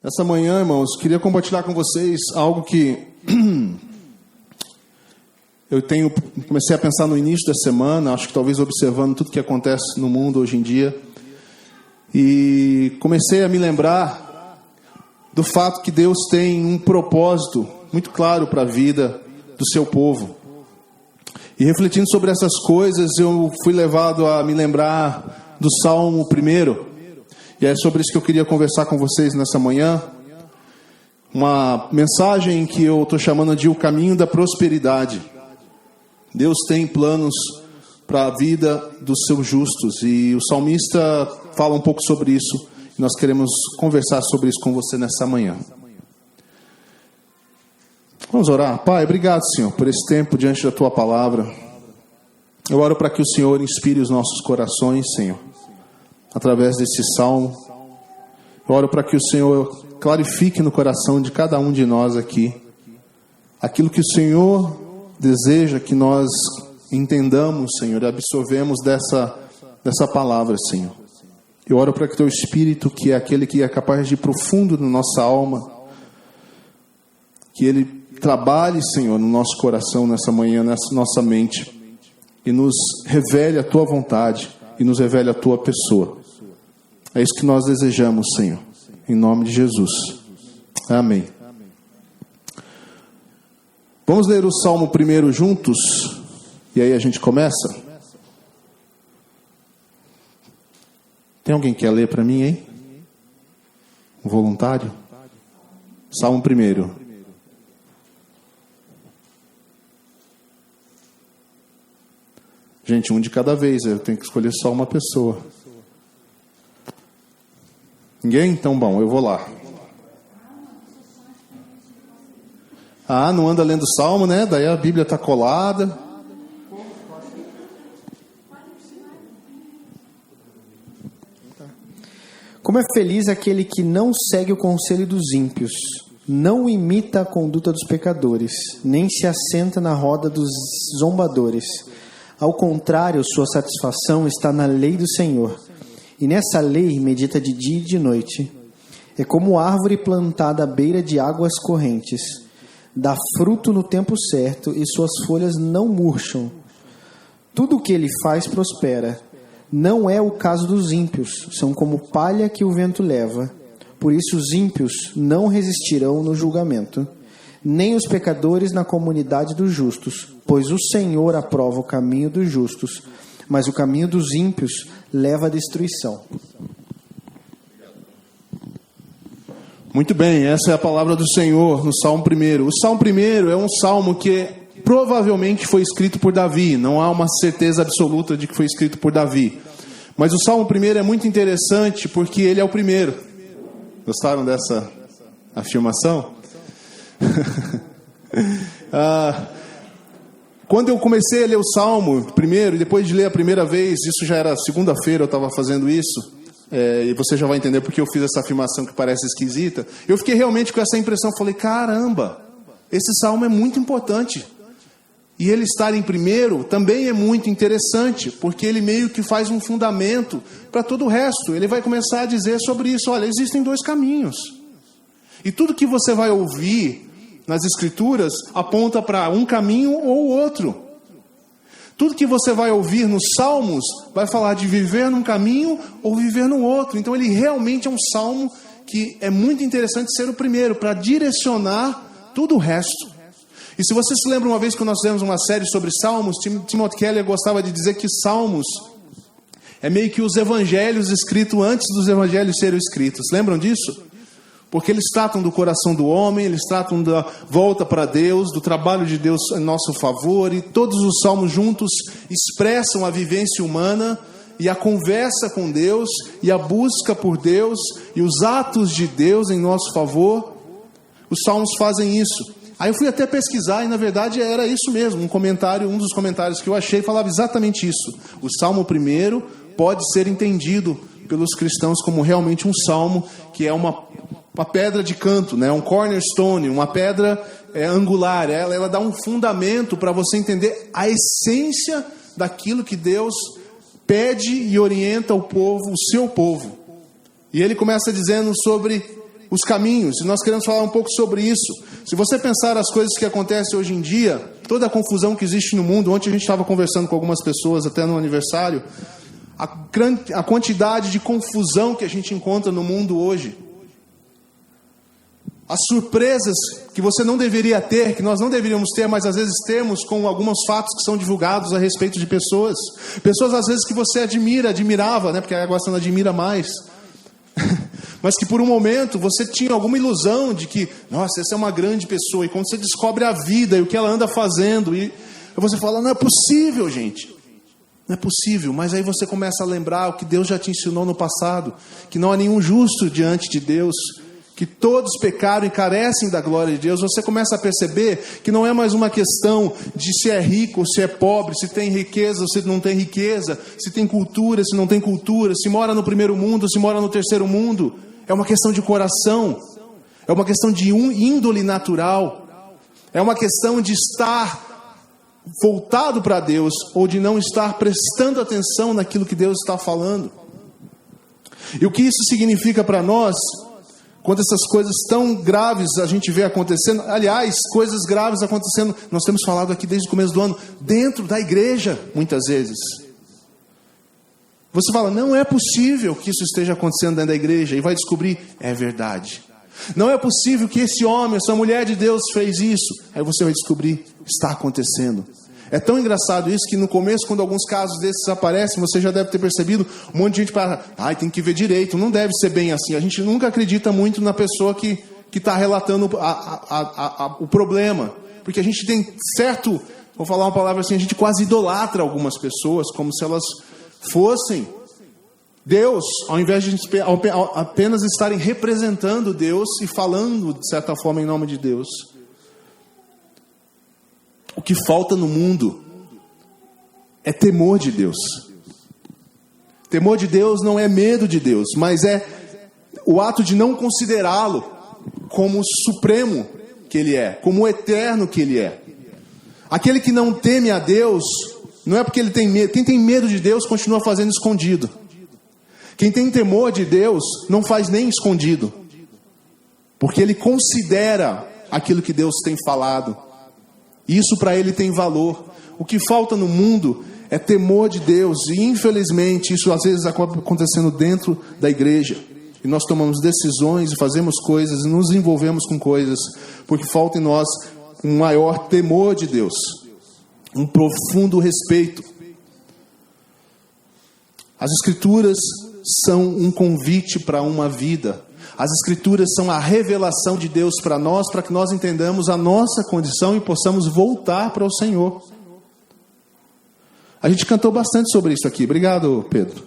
Essa manhã, irmãos, queria compartilhar com vocês algo que comecei a pensar no início da semana, acho que talvez observando tudo que acontece no mundo hoje em dia, e comecei a me lembrar do fato que Deus tem um propósito muito claro para a vida do seu povo. E refletindo sobre essas coisas, eu fui levado a me lembrar do Salmo 1. E é sobre isso que eu queria conversar com vocês nessa manhã. Uma mensagem que eu estou chamando de o caminho da prosperidade. Deus tem planos para a vida dos seus justos. E o salmista fala um pouco sobre isso. E nós queremos conversar sobre isso com você nessa manhã. Vamos orar. Pai, obrigado, Senhor, por esse tempo diante da Tua palavra. Eu oro para que o Senhor inspire os nossos corações, Senhor, através desse salmo. Eu oro para que o Senhor clarifique no coração de cada um de nós aqui aquilo que o Senhor deseja que nós entendamos, Senhor, e absorvemos dessa palavra, Senhor. Eu oro para que o Teu Espírito, que é aquele que é capaz de ir profundo na nossa alma, que Ele trabalhe, Senhor, no nosso coração nessa manhã, nessa nossa mente, e nos revele a Tua vontade, e nos revele a Tua pessoa. É isso que nós desejamos, Senhor, em nome de Jesus. Amém. Vamos ler o Salmo 1 juntos, e aí a gente começa. Tem alguém que quer ler para mim, hein? Um voluntário? Salmo 1. Gente, um de cada vez, eu tenho que escolher só uma pessoa. Ninguém? Então, bom, eu vou lá. Ah, não anda lendo Salmo, né? Daí a Bíblia está colada. Como é feliz aquele que não segue o conselho dos ímpios, não imita a conduta dos pecadores, nem se assenta na roda dos zombadores. Ao contrário, sua satisfação está na lei do Senhor, e nessa lei medita de dia e de noite. É como árvore plantada à beira de águas correntes, dá fruto no tempo certo, e suas folhas não murcham. Tudo o que ele faz prospera. Não é o caso dos ímpios, são como palha que o vento leva. Por isso os ímpios não resistirão no julgamento, nem os pecadores na comunidade dos justos, pois o Senhor aprova o caminho dos justos, mas o caminho dos ímpios leva à destruição. Muito bem, essa é a palavra do Senhor no Salmo 1. O Salmo 1 é um salmo que provavelmente foi escrito por Davi, não há uma certeza absoluta de que foi escrito por Davi. Mas o Salmo 1 é muito interessante porque ele é o primeiro. Gostaram dessa afirmação? Quando eu comecei a ler o Salmo primeiro, e depois de ler a primeira vez, isso já era segunda-feira, eu estava fazendo isso, e você já vai entender porque eu fiz essa afirmação que parece esquisita. Eu fiquei realmente com essa impressão, falei, caramba, esse Salmo é muito importante. E ele estar em primeiro também é muito interessante, porque ele meio que faz um fundamento para todo o resto. Ele vai começar a dizer sobre isso, olha, existem dois caminhos. E tudo que você vai ouvir nas Escrituras aponta para um caminho ou outro. Tudo que você vai ouvir nos Salmos vai falar de viver num caminho ou viver no outro. Então ele realmente é um salmo que é muito interessante ser o primeiro, para direcionar tudo o resto. E se você se lembra uma vez que nós fizemos uma série sobre Salmos, Timothy Keller gostava de dizer que Salmos é meio que os evangelhos escritos antes dos evangelhos serem escritos. Lembram disso? Porque eles tratam do coração do homem, eles tratam da volta para Deus, do trabalho de Deus em nosso favor, e todos os salmos juntos expressam a vivência humana e a conversa com Deus e a busca por Deus e os atos de Deus em nosso favor. Os salmos fazem isso. Aí eu fui até pesquisar e na verdade era isso mesmo, um dos comentários que eu achei falava exatamente isso. O Salmo 1 pode ser entendido pelos cristãos como realmente um salmo que é uma pedra de canto, né? Um cornerstone, uma pedra angular. Ela dá um fundamento para você entender a essência daquilo que Deus pede e orienta o povo, o seu povo. E ele começa dizendo sobre os caminhos, e nós queremos falar um pouco sobre isso. Se você pensar as coisas que acontecem hoje em dia, toda a confusão que existe no mundo, ontem a gente estava conversando com algumas pessoas, até no aniversário, a quantidade de confusão que a gente encontra no mundo hoje, as surpresas que você não deveria ter, que nós não deveríamos ter, mas às vezes temos, com alguns fatos que são divulgados a respeito de pessoas às vezes que você admirava, né? Porque agora você não admira mais, mas que por um momento você tinha alguma ilusão de que, nossa, essa é uma grande pessoa, e quando você descobre a vida e o que ela anda fazendo, e você fala, não é possível, gente, não é possível. Mas aí você começa a lembrar o que Deus já te ensinou no passado, que não há nenhum justo diante de Deus, que todos pecaram e carecem da glória de Deus. Você começa a perceber que não é mais uma questão de se é rico ou se é pobre, se tem riqueza ou se não tem riqueza, se tem cultura, se não tem cultura, se mora no primeiro mundo ou se mora no terceiro mundo. É uma questão de coração, é uma questão de índole natural, é uma questão de estar voltado para Deus ou de não estar prestando atenção naquilo que Deus está falando. E o que isso significa para nós, quando essas coisas tão graves a gente vê acontecendo, aliás, coisas graves acontecendo, nós temos falado aqui desde o começo do ano, dentro da igreja, muitas vezes. Você fala, não é possível que isso esteja acontecendo dentro da igreja, e vai descobrir, é verdade. Não é possível que esse homem, essa mulher de Deus fez isso. Aí você vai descobrir, está acontecendo. É tão engraçado isso que no começo, quando alguns casos desses aparecem, você já deve ter percebido, um monte de gente para, tem que ver direito, não deve ser bem assim. A gente nunca acredita muito na pessoa que está relatando o problema, porque a gente tem certo, vou falar uma palavra assim, a gente quase idolatra algumas pessoas, como se elas fossem Deus, ao invés de apenas estarem representando Deus e falando, de certa forma, em nome de Deus. O que falta no mundo é temor de Deus. Temor de Deus não é medo de Deus, mas é o ato de não considerá-lo como o supremo que Ele é, como o eterno que Ele é. Aquele que não teme a Deus, não é porque ele tem medo. Quem tem medo de Deus continua fazendo escondido. Quem tem temor de Deus não faz nem escondido, porque ele considera aquilo que Deus tem falado. Isso para ele tem valor. O que falta no mundo é temor de Deus, e infelizmente isso às vezes acaba acontecendo dentro da igreja. E nós tomamos decisões e fazemos coisas e nos envolvemos com coisas porque falta em nós um maior temor de Deus, um profundo respeito. As Escrituras são um convite para uma vida. As Escrituras são a revelação de Deus para nós, para que nós entendamos a nossa condição e possamos voltar para o Senhor. A gente cantou bastante sobre isso aqui. Obrigado, Pedro.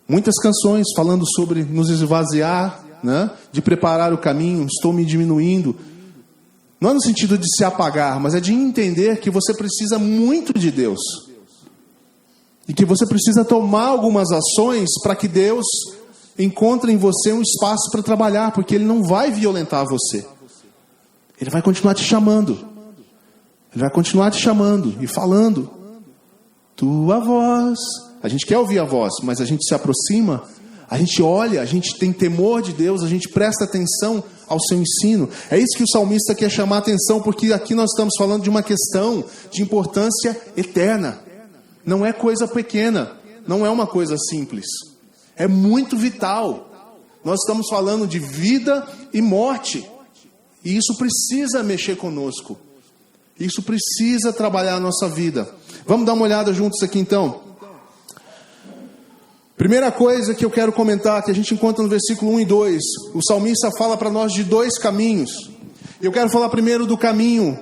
Muitas canções falando sobre nos esvaziar, né? De preparar o caminho, estou me diminuindo. Não é no sentido de se apagar, mas é de entender que você precisa muito de Deus. E que você precisa tomar algumas ações para que Deus encontre em você um espaço para trabalhar, porque Ele não vai violentar você. Ele vai continuar te chamando. Ele vai continuar te chamando e falando. Tua voz. A gente quer ouvir a voz, mas a gente se aproxima, a gente olha, a gente tem temor de Deus, a gente presta atenção ao seu ensino. É isso que o salmista quer chamar a atenção, porque aqui nós estamos falando de uma questão de importância eterna. Não é coisa pequena, não é uma coisa simples. É muito vital. Nós estamos falando de vida e morte. E isso precisa mexer conosco. Isso precisa trabalhar a nossa vida. Vamos dar uma olhada juntos aqui então. Primeira coisa que eu quero comentar, que a gente encontra no versículo 1 e 2. O salmista fala para nós de dois caminhos. Eu quero falar primeiro do caminho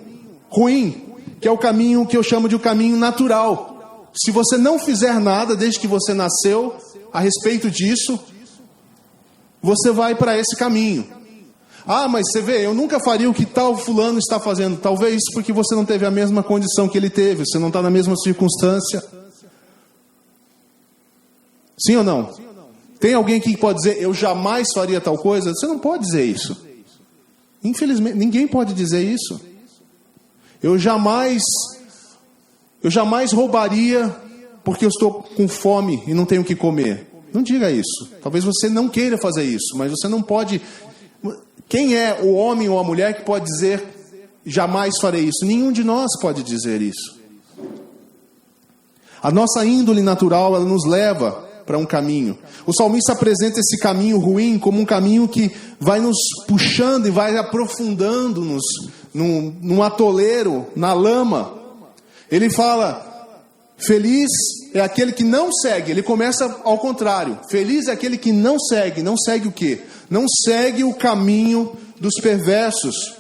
ruim, que é o caminho que eu chamo de o caminho natural. Se você não fizer nada desde que você nasceu a respeito disso, você vai para esse caminho. Mas você vê, eu nunca faria o que tal fulano está fazendo. Talvez porque você não teve a mesma condição que ele teve, você não está na mesma circunstância. Sim ou não? Tem alguém que pode dizer, eu jamais faria tal coisa? Você não pode dizer isso. Infelizmente, ninguém pode dizer isso. Eu jamais roubaria porque eu estou com fome e não tenho o que comer. Não diga isso. Talvez você não queira fazer isso, mas você não pode... Quem é o homem ou a mulher que pode dizer, jamais farei isso? Nenhum de nós pode dizer isso. A nossa índole natural, ela nos leva para um caminho. O salmista apresenta esse caminho ruim como um caminho que vai nos puxando e vai aprofundando-nos num atoleiro, na lama. Ele fala, feliz é aquele que não segue. Ele começa ao contrário. Feliz é aquele que não segue. Não segue o quê? Não segue o caminho dos perversos.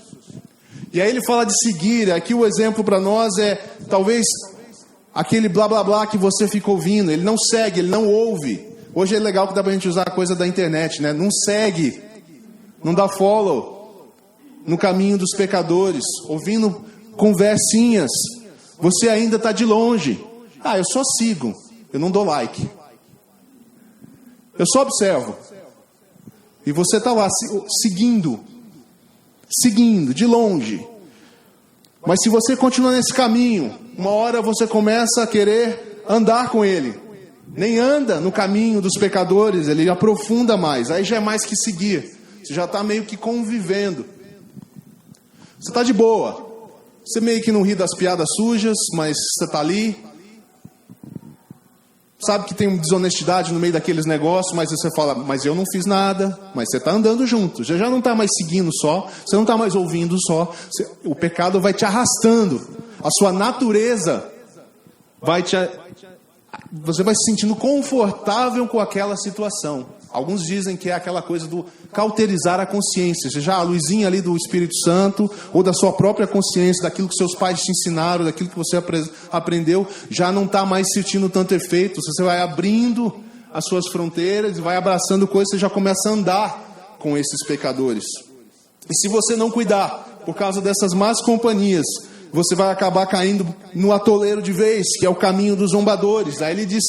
E aí ele fala de seguir. Aqui o exemplo para nós é, talvez, aquele blá blá blá que você fica ouvindo. Ele não segue, ele não ouve. Hoje é legal que dá pra gente usar a coisa da internet, né? Não segue, não dá follow no caminho dos pecadores, ouvindo conversinhas. Você ainda está de longe. Ah, eu só sigo, eu não dou like. Eu só observo. E você está lá seguindo, de longe. Mas se você continuar nesse caminho, uma hora você começa a querer andar com ele. Nem anda no caminho dos pecadores, ele aprofunda mais. Aí já é mais que seguir. Você já está meio que convivendo. Você está de boa. Você meio que não ri das piadas sujas, mas você está ali. Sabe que tem desonestidade no meio daqueles negócios, mas você fala, mas eu não fiz nada. Mas você está andando junto. Você já não está mais seguindo só. Você não está mais ouvindo só. O pecado vai te arrastando. A sua natureza vai te... Você vai se sentindo confortável com aquela situação. Alguns dizem que é aquela coisa do cauterizar a consciência. Já a luzinha ali do Espírito Santo, ou da sua própria consciência, daquilo que seus pais te ensinaram, daquilo que você aprendeu, já não está mais sentindo tanto efeito. Você vai abrindo as suas fronteiras, vai abraçando coisas, você já começa a andar com esses pecadores. E se você não cuidar, por causa dessas más companhias, você vai acabar caindo no atoleiro de vez, que é o caminho dos zombadores. Aí ele diz,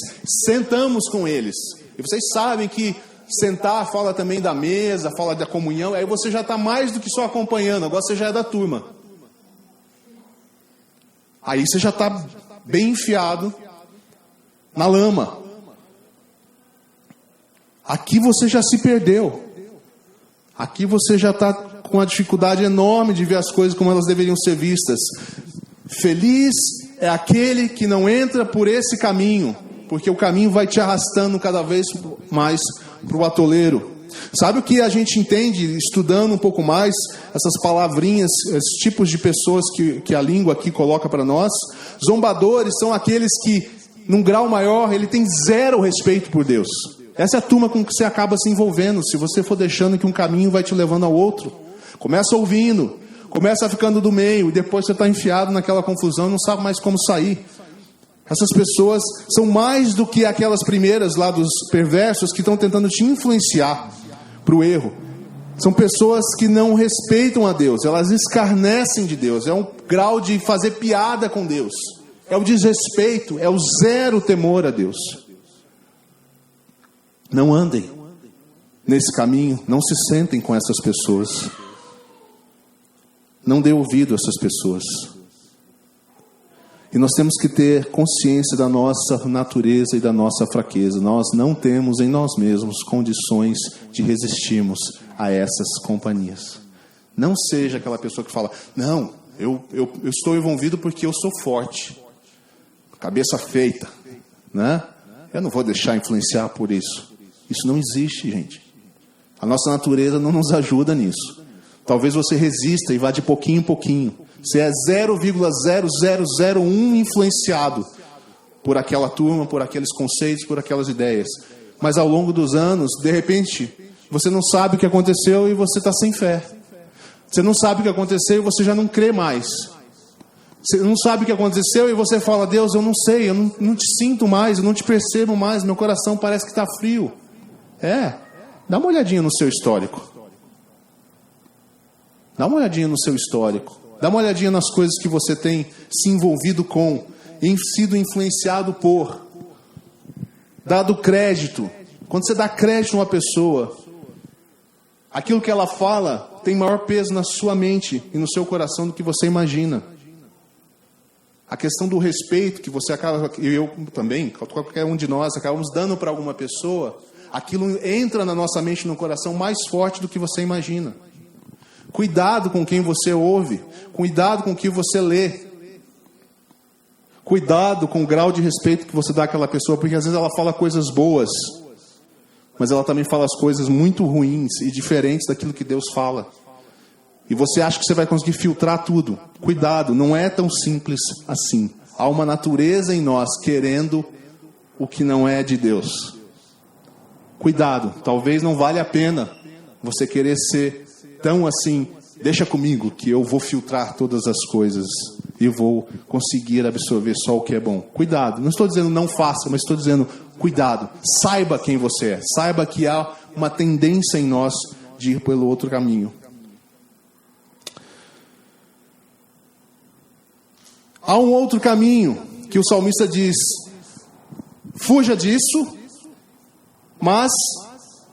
sentamos com eles. E vocês sabem que sentar fala também da mesa, fala da comunhão. Aí você já está mais do que só acompanhando, agora você já é da turma. Aí você já está bem enfiado na lama. Aqui você já se perdeu. Aqui você já está com uma dificuldade enorme de ver as coisas como elas deveriam ser vistas. Feliz é aquele que não entra por esse caminho, porque o caminho vai te arrastando cada vez mais para o atoleiro. Sabe o que a gente entende, estudando um pouco mais, essas palavrinhas, esses tipos de pessoas que a língua aqui coloca para nós? Zombadores são aqueles que, num grau maior, ele tem zero respeito por Deus. Essa é a turma com que você acaba se envolvendo, se você for deixando que um caminho vai te levando ao outro. Começa ouvindo, começa ficando do meio, e depois você está enfiado naquela confusão, não sabe mais como sair. Essas pessoas são mais do que aquelas primeiras lá dos perversos que estão tentando te influenciar para o erro. São pessoas que não respeitam a Deus, elas escarnecem de Deus, é um grau de fazer piada com Deus. É o desrespeito, é o zero temor a Deus. Não andem nesse caminho, não se sentem com essas pessoas. Não dê ouvido a essas pessoas. E nós temos que ter consciência da nossa natureza e da nossa fraqueza. Nós não temos em nós mesmos condições de resistirmos a essas companhias. Não seja aquela pessoa que fala, não, eu estou envolvido porque eu sou forte. Cabeça feita, né? Eu não vou deixar influenciar por isso. Isso não existe, gente. A nossa natureza não nos ajuda nisso. Talvez você resista e vá de pouquinho em pouquinho. Você é 0,0001 influenciado por aquela turma, por aqueles conceitos, por aquelas ideias. Mas ao longo dos anos, de repente, você não sabe o que aconteceu e você está sem fé. Você não sabe o que aconteceu e você já não crê mais. Você não sabe o que aconteceu e você fala, Deus, eu não sei, eu não te sinto mais, eu não te percebo mais, meu coração parece que está frio. Dá uma olhadinha no seu histórico. Dá uma olhadinha no seu histórico. Dá uma olhadinha nas coisas que você tem se envolvido com, e sido influenciado por. Dado crédito. Quando você dá crédito a uma pessoa, aquilo que ela fala tem maior peso na sua mente e no seu coração do que você imagina. A questão do respeito que você acaba, e eu também, qualquer um de nós, acabamos dando para alguma pessoa, aquilo entra na nossa mente e no coração mais forte do que você imagina. Cuidado com quem você ouve, cuidado com o que você lê. Cuidado com o grau de respeito que você dá àquela pessoa, porque às vezes ela fala coisas boas, mas ela também fala as coisas muito ruins e diferentes daquilo que Deus fala. E você acha que você vai conseguir filtrar tudo. Cuidado, não é tão simples assim. Há uma natureza em nós querendo o que não é de Deus. Cuidado, talvez não valha a pena você querer ser tão assim, deixa comigo que eu vou filtrar todas as coisas e vou conseguir absorver só o que é bom. Cuidado, não estou dizendo não faça, mas estou dizendo cuidado. Saiba quem você é, saiba que há uma tendência em nós de ir pelo outro caminho. Há um outro caminho que o salmista diz: fuja disso, mas,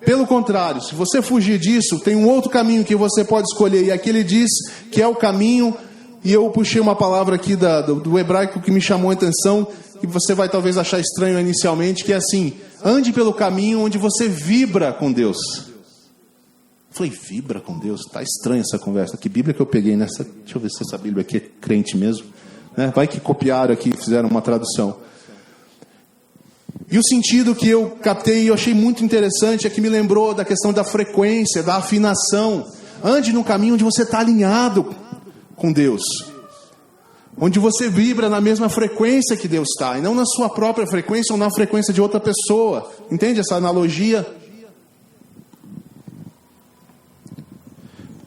pelo contrário, se você fugir disso, tem um outro caminho que você pode escolher. E aqui ele diz que é o caminho, e eu puxei uma palavra aqui do hebraico que me chamou a atenção, que você vai talvez achar estranho inicialmente, que é assim: ande pelo caminho onde você vibra com Deus. Eu falei, vibra com Deus? Tá estranha essa conversa. Que Bíblia que eu peguei nessa? Deixa eu ver se essa Bíblia aqui é crente mesmo. Vai que copiaram aqui, fizeram uma tradução. E o sentido que eu captei e eu achei muito interessante é que me lembrou da questão da frequência, da afinação. Ande no caminho onde você está alinhado com Deus, onde você vibra na mesma frequência que Deus está, e não na sua própria frequência ou na frequência de outra pessoa. Entende essa analogia?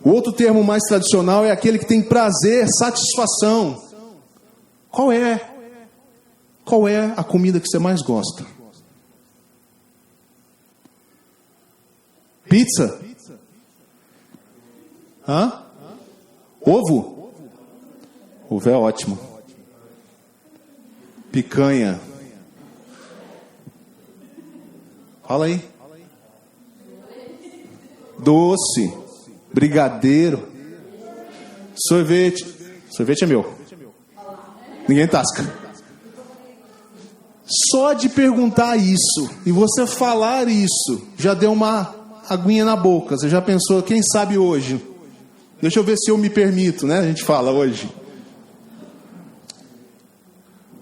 O outro termo mais tradicional é aquele que tem prazer, satisfação. Qual é a comida que você mais gosta? Pizza? Ovo? Ovo é ótimo. Picanha? Fala aí. Doce? Brigadeiro? Sorvete? Sorvete é meu. Ninguém tasca. Só de perguntar isso e você falar isso já deu uma aguinha na boca. Você já pensou, quem sabe hoje? Deixa eu ver se eu me permito, né? A gente fala hoje.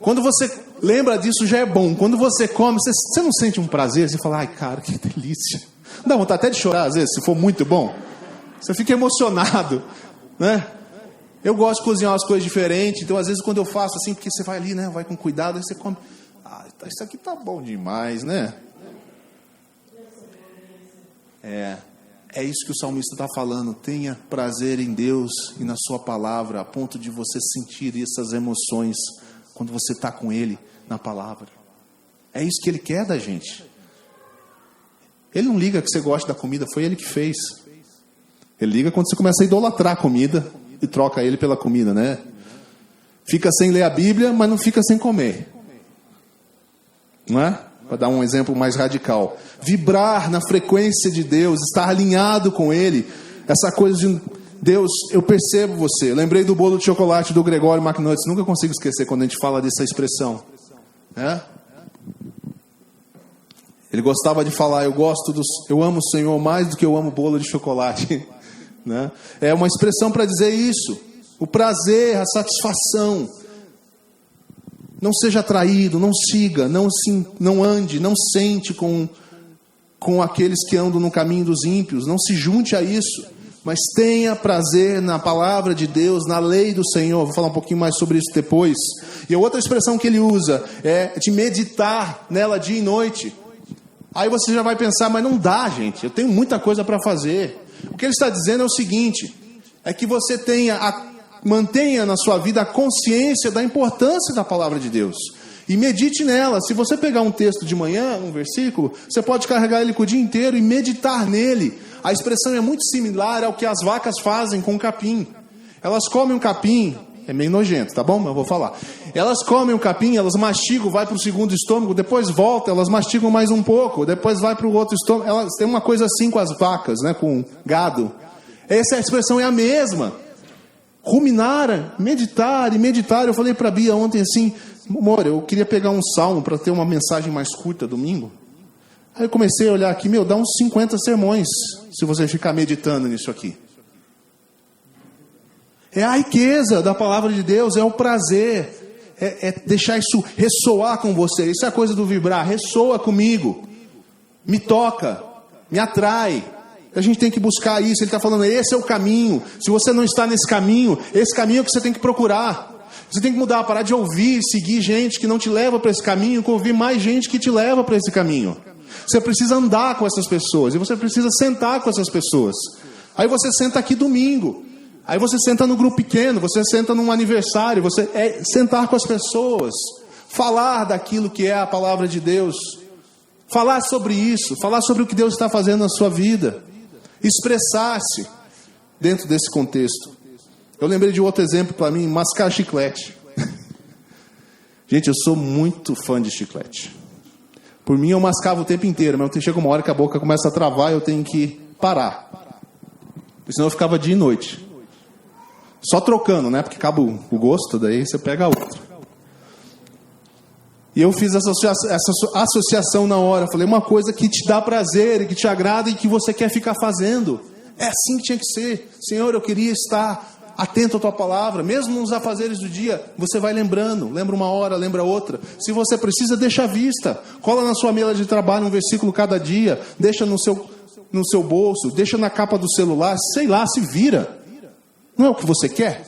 Quando você lembra disso já é bom. Quando você come, você não sente um prazer? Você fala, ai cara, que delícia. Dá vontade até de chorar às vezes, se for muito bom. Você fica emocionado, né? Eu gosto de cozinhar umas coisas diferentes, então às vezes quando eu faço assim, porque você vai ali, né, vai com cuidado, aí você come, isso aqui tá bom demais, né? É isso que o salmista está falando. Tenha prazer em Deus e na sua palavra, a ponto de você sentir essas emoções quando você está com Ele na palavra. É isso que Ele quer da gente. Ele não liga que você goste da comida, foi Ele que fez. Ele liga quando você começa a idolatrar a comida e troca Ele pela comida, né? Fica sem ler a Bíblia, mas não fica sem comer. Não é? Para dar um exemplo mais radical. Vibrar na frequência de Deus, estar alinhado com Ele. Essa coisa de Deus, eu percebo você. Eu lembrei do bolo de chocolate do Gregório McNutt. Nunca consigo esquecer quando a gente fala dessa expressão. Ele gostava de falar, eu amo o Senhor mais do que eu amo bolo de chocolate. Né? É uma expressão para dizer isso. O prazer, a satisfação. Não seja atraído, não siga, não ande, não sente com aqueles que andam no caminho dos ímpios. Não se junte a isso, mas tenha prazer na palavra de Deus, na lei do Senhor. Vou falar um pouquinho mais sobre isso depois. E a outra expressão que ele usa é de meditar nela dia e noite. Aí você já vai pensar, mas não dá, gente, eu tenho muita coisa para fazer. O que ele está dizendo é o seguinte, é que você mantenha na sua vida a consciência da importância da palavra de Deus. E medite nela. Se você pegar um texto de manhã, um versículo, você pode carregar ele com o dia inteiro e meditar nele. A expressão é muito similar ao que as vacas fazem com o capim. Elas comem um capim, é meio nojento, tá bom? Mas eu vou falar. Elas comem o capim, elas mastigam, vai para o segundo estômago, depois volta, elas mastigam mais um pouco, depois vai para o outro estômago. Elas têm uma coisa assim com as vacas, né? Com gado. Essa expressão é a mesma. Ruminar, meditar e meditar. Eu falei para a Bia ontem assim, amor, eu queria pegar um salmo para ter uma mensagem mais curta domingo. Aí eu comecei a olhar aqui, dá uns 50 sermões, se você ficar meditando nisso aqui. É a riqueza da palavra de Deus, é o prazer, é deixar isso ressoar com você. Isso é a coisa do vibrar, ressoa comigo, me toca, me atrai. A gente tem que buscar isso. Ele está falando, esse é o caminho. Se você não está nesse caminho, esse caminho é o que você tem que procurar. Você tem que mudar, parar de ouvir, seguir gente que não te leva para esse caminho, ouvir mais gente que te leva para esse caminho. Você precisa andar com essas pessoas, e você precisa sentar com essas pessoas. Aí você senta aqui domingo, aí você senta no grupo pequeno, você senta num aniversário, sentar com as pessoas, falar daquilo que é a palavra de Deus, falar sobre isso, falar sobre o que Deus está fazendo na sua vida, expressar-se dentro desse contexto. Eu lembrei de outro exemplo para mim, mascar chiclete. Gente, eu sou muito fã de chiclete. Por mim eu mascava o tempo inteiro, mas chega uma hora que a boca começa a travar e eu tenho que parar. Porque senão eu ficava dia e noite. Só trocando, né? Porque acaba o gosto, daí você pega outro. E eu fiz essa associação na hora. Falei, uma coisa que te dá prazer e que te agrada e que você quer ficar fazendo. É assim que tinha que ser. Senhor, eu queria estar atento à tua palavra, mesmo nos afazeres do dia, você vai lembrando, lembra uma hora, lembra outra. Se você precisa, deixa à vista, cola na sua mesa de trabalho um versículo cada dia, deixa no seu bolso, deixa na capa do celular, sei lá, se vira. Não é o que você quer?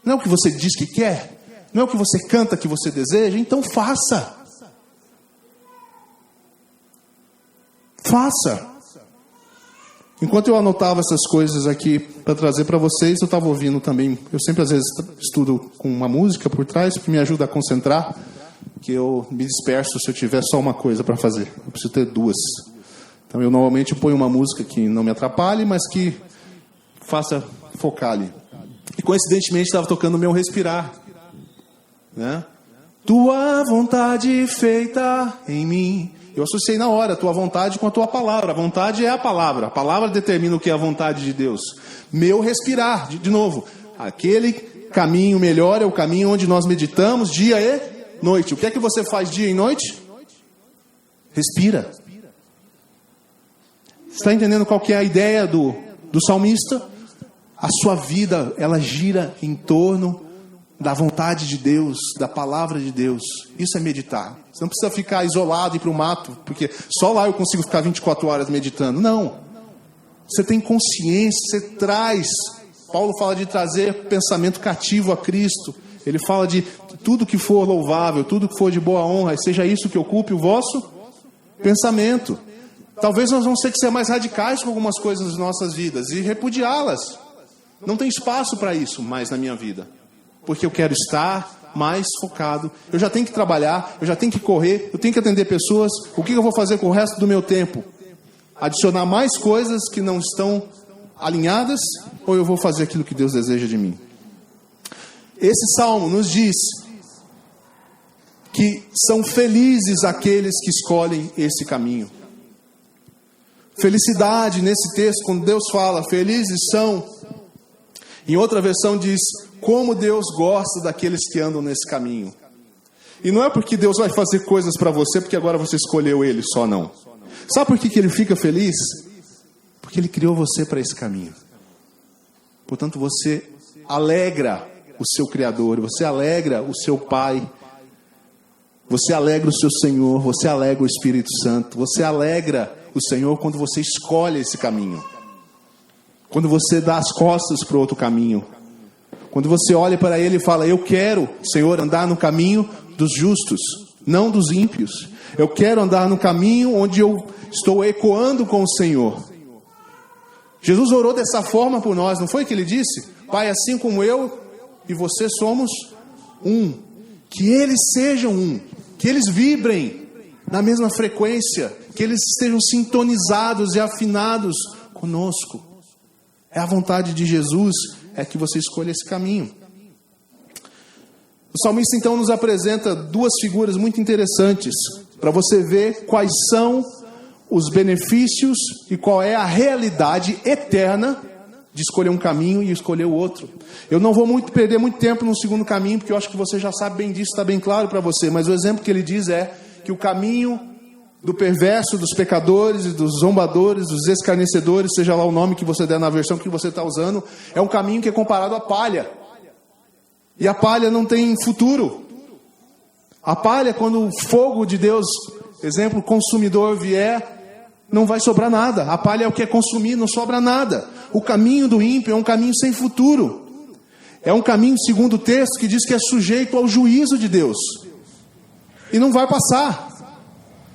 Não é o que você diz que quer? Não é o que você canta que você deseja? Então faça. Faça. Enquanto eu anotava essas coisas aqui para trazer para vocês, eu estava ouvindo também. Eu sempre às vezes estudo com uma música por trás, que me ajuda a concentrar, que eu me disperso se eu tiver só uma coisa para fazer. Eu preciso ter duas. Então eu normalmente ponho uma música que não me atrapalhe, mas que faça focar ali. E coincidentemente estava tocando o meu respirar, né? Tua vontade feita em mim. Eu associei na hora a tua vontade com a tua palavra. A vontade é a palavra. A palavra determina o que é a vontade de Deus. Meu respirar, de novo. Aquele caminho melhor é o caminho onde nós meditamos dia e noite. O que é que você faz dia e noite? Respira. Você está entendendo qual que é a ideia do salmista? A sua vida, ela gira em torno da vontade de Deus, da palavra de Deus. Isso é meditar. Você não precisa ficar isolado e ir para o mato, porque só lá eu consigo ficar 24 horas meditando. Não. Você tem consciência, você traz. Paulo fala de trazer pensamento cativo a Cristo. Ele fala de tudo que for louvável, tudo que for de boa honra, seja isso que ocupe o vosso pensamento. Talvez nós vamos ter que ser mais radicais com algumas coisas nas nossas vidas e repudiá-las. Não tem espaço para isso mais na minha vida. Porque eu quero estar mais focado. Eu já tenho que trabalhar, eu já tenho que correr, eu tenho que atender pessoas. O que eu vou fazer com o resto do meu tempo? Adicionar mais coisas que não estão alinhadas? Ou eu vou fazer aquilo que Deus deseja de mim? Esse salmo nos diz que são felizes aqueles que escolhem esse caminho. Felicidade nesse texto, quando Deus fala, felizes são. Em outra versão diz, como Deus gosta daqueles que andam nesse caminho. E não é porque Deus vai fazer coisas para você, porque agora você escolheu Ele só, não. Sabe por que Ele fica feliz? Porque Ele criou você para esse caminho. Portanto, você alegra o seu Criador, você alegra o seu Pai, você alegra o seu Senhor, você alegra o Espírito Santo, você alegra o Senhor quando você escolhe esse caminho. Quando você dá as costas para o outro caminho. Quando você olha para Ele e fala, eu quero, Senhor, andar no caminho dos justos, não dos ímpios. Eu quero andar no caminho onde eu estou ecoando com o Senhor. Jesus orou dessa forma por nós, não foi que Ele disse? Pai, assim como eu e você somos um. Que eles sejam um. Que eles vibrem na mesma frequência. Que eles estejam sintonizados e afinados conosco. É a vontade de Jesus, é que você escolha esse caminho. O salmista então nos apresenta duas figuras muito interessantes, para você ver quais são os benefícios e qual é a realidade eterna de escolher um caminho e escolher o outro. Eu não vou perder muito tempo no segundo caminho, porque eu acho que você já sabe bem disso, está bem claro para você, mas o exemplo que ele diz é que o caminho do perverso, dos pecadores, dos zombadores, dos escarnecedores, seja lá o nome que você der na versão que você está usando, é um caminho que é comparado à palha. E a palha não tem futuro. A palha, quando o fogo de Deus, exemplo, consumidor vier, não vai sobrar nada. A palha é o que é consumir, não sobra nada. O caminho do ímpio é um caminho sem futuro. É um caminho, segundo o texto, que diz que é sujeito ao juízo de Deus. E não vai passar.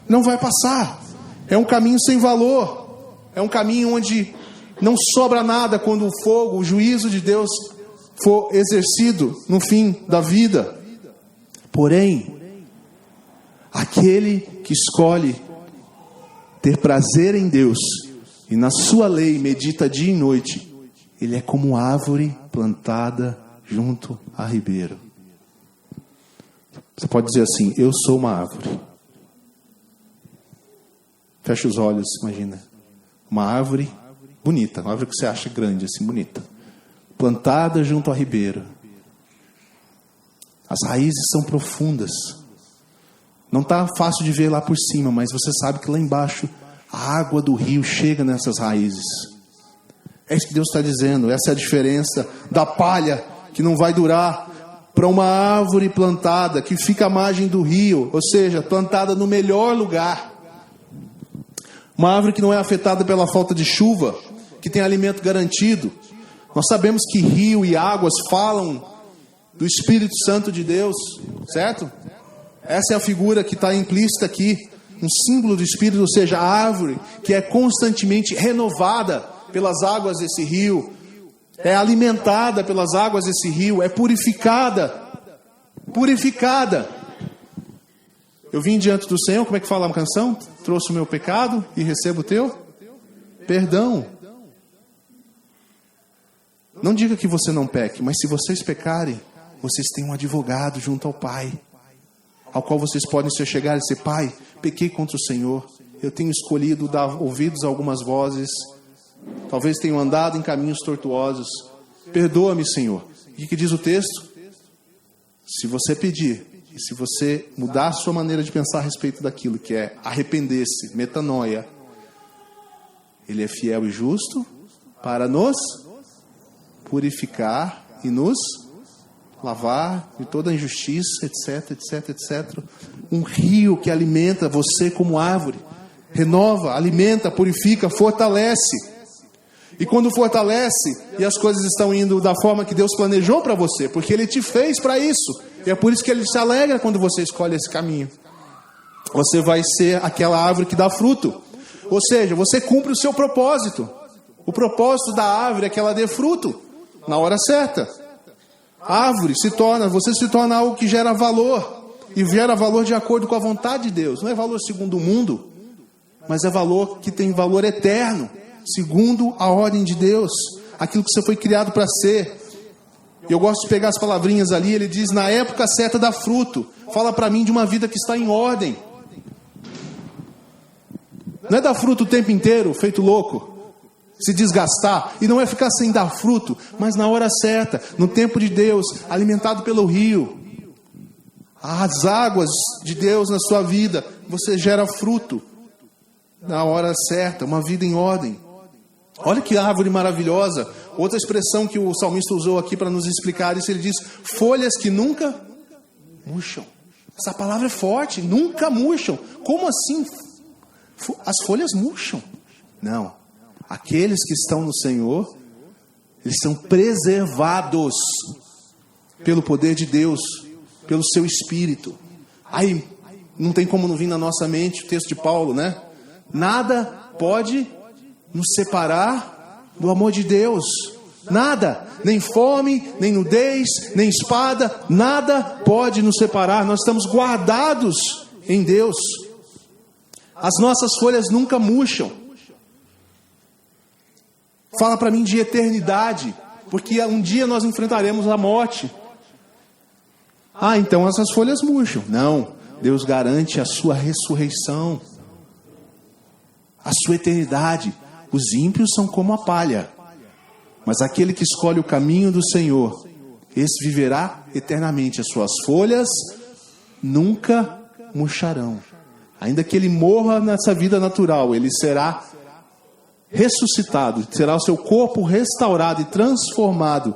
Não vai passar. É um caminho sem valor. É um caminho onde não sobra nada quando o fogo, o juízo de Deus for exercido no fim da vida. Porém, aquele que escolhe ter prazer em Deus e na sua lei medita dia e noite, ele é como árvore plantada junto a ribeiro. Você pode dizer assim: eu sou uma árvore. Fecha os olhos, imagina. Uma árvore bonita, uma árvore que você acha grande, assim, bonita. Plantada junto a ribeiro. As raízes são profundas. Não está fácil de ver lá por cima, mas você sabe que lá embaixo a água do rio chega nessas raízes. É isso que Deus está dizendo. Essa é a diferença da palha, que não vai durar, para uma árvore plantada, que fica à margem do rio, ou seja, plantada no melhor lugar. Uma árvore que não é afetada pela falta de chuva, que tem alimento garantido. Nós sabemos que rio e águas falam do Espírito Santo de Deus, certo? Essa é a figura que está implícita aqui, um símbolo do Espírito, ou seja, a árvore que é constantemente renovada pelas águas desse rio, é alimentada pelas águas desse rio, é purificada. Eu vim diante do Senhor, como é que fala a canção? Trouxe o meu pecado e recebo o teu perdão. Não diga que você não peque, mas se vocês pecarem, vocês têm um advogado junto ao Pai, ao qual vocês podem se chegar e dizer: Pai, pequei contra o Senhor, eu tenho escolhido dar ouvidos a algumas vozes, talvez tenho andado em caminhos tortuosos, perdoa-me, Senhor. E o que diz o texto? Se você pedir, e se você mudar a sua maneira de pensar a respeito daquilo, que é arrepender-se, metanoia, Ele é fiel e justo para nos purificar e nos lavar de toda injustiça, etc, etc, etc. Um rio que alimenta você como árvore, renova, alimenta, purifica, fortalece. E quando fortalece, e as coisas estão indo da forma que Deus planejou para você, porque Ele te fez para isso, e é por isso que Ele se alegra quando você escolhe esse caminho. Você vai ser aquela árvore que dá fruto, ou seja, você cumpre o seu propósito. O propósito da árvore é que ela dê fruto na hora certa. A árvore você se torna algo que gera valor, e gera valor de acordo com a vontade de Deus. Não é valor segundo o mundo, mas é valor que tem valor eterno, segundo a ordem de Deus, aquilo que você foi criado para ser. E eu gosto de pegar as palavrinhas ali, ele diz: na época certa dá fruto. Fala para mim de uma vida que está em ordem. Não é dar fruto o tempo inteiro, feito louco, se desgastar, e não é ficar sem dar fruto, mas na hora certa, no tempo de Deus, alimentado pelo rio, as águas de Deus na sua vida, você gera fruto na hora certa, uma vida em ordem. Olha que árvore maravilhosa. Outra expressão que o salmista usou aqui para nos explicar isso, ele diz: folhas que nunca murcham. Essa palavra é forte, nunca murcham. Como assim? As folhas murcham? Não. Aqueles que estão no Senhor, eles são preservados pelo poder de Deus, pelo seu Espírito. Aí, não tem como não vir na nossa mente o texto de Paulo, né? Nada pode nos separar do amor de Deus. Nada, nem fome, nem nudez, nem espada, nada pode nos separar. Nós estamos guardados em Deus. As nossas folhas nunca murcham. Fala para mim de eternidade, porque um dia nós enfrentaremos a morte. Ah, então essas folhas murcham. Não, Deus garante a sua ressurreição, a sua eternidade. Os ímpios são como a palha, mas aquele que escolhe o caminho do Senhor, esse viverá eternamente. As suas folhas nunca murcharão. Ainda que ele morra nessa vida natural, ele será ressuscitado, terá o seu corpo restaurado e transformado